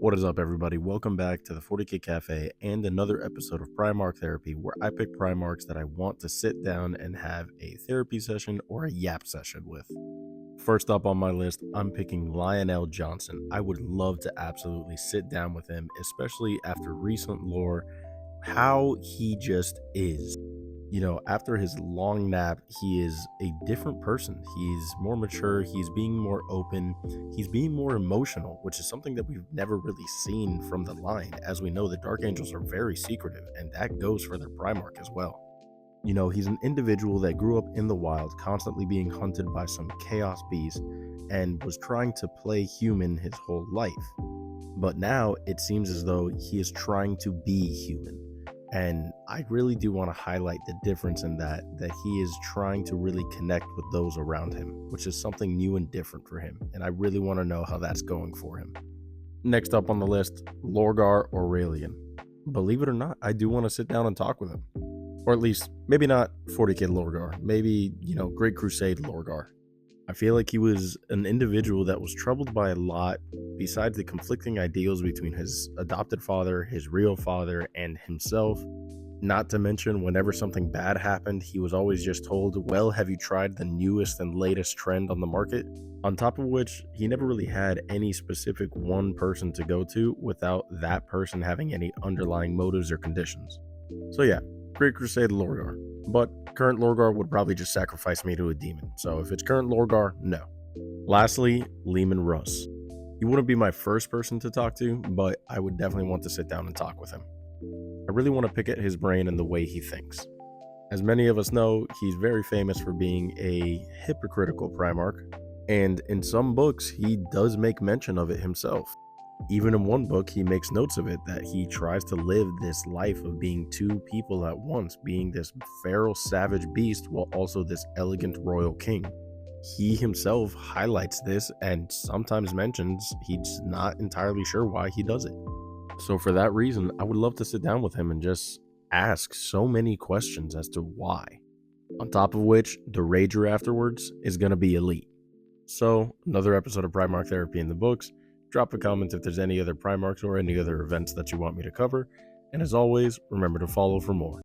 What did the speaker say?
What is up, everybody? Welcome back to the 40K Cafe and another episode of Primarch Therapy, where I pick Primarchs that I want to sit down and have a therapy session or a yap session with. First up on my list, I'm picking Lionel Johnson. I would love to absolutely sit down with him, especially after recent lore, how he just is. After his long nap, he is a different person. He's more mature, he's being more open, he's being more emotional, which is something that we've never really seen from the line. As we know, the Dark Angels are very secretive, and that goes for their Primarch as well. He's an individual that grew up in the wild, constantly being hunted by some chaos beast, and was trying to play human his whole life. But now it seems as though he is trying to be human. And I really do want to highlight the difference in that he is trying to really connect with those around him, which is something new and different for him. And I really want to know how that's going for him. Next up on the list, Lorgar Aurelian. Believe it or not, I do want to sit down and talk with him. Or at least, maybe not 40K Lorgar, maybe, Great Crusade Lorgar. I feel like he was an individual that was troubled by a lot besides the conflicting ideals between his adopted father, his real father, and himself. Not to mention, whenever something bad happened, he was always just told, well, have you tried the newest and latest trend on the market? On top of which, he never really had any specific one person to go to without that person having any underlying motives or conditions. So yeah, Great Crusade Lorgar. But current Lorgar would probably just sacrifice me to a demon. So if it's current Lorgar, no. Lastly, Leman Russ. He wouldn't be my first person to talk to, but I would definitely want to sit down and talk with him. I really want to pick at his brain and the way he thinks. As many of us know, he's very famous for being a hypocritical Primarch, and in some books, he does make mention of it himself. Even in one book, he makes notes of it, that he tries to live this life of being two people at once, being this feral savage beast while also this elegant royal king. He himself highlights this and sometimes mentions he's not entirely sure why he does it. So for that reason, I would love to sit down with him and just ask so many questions as to why. On top of which, the rager afterwards is going to be elite. So, another episode of Primarch Therapy in the books. Drop a comment if there's any other Primarchs or any other events that you want me to cover. And as always, remember to follow for more.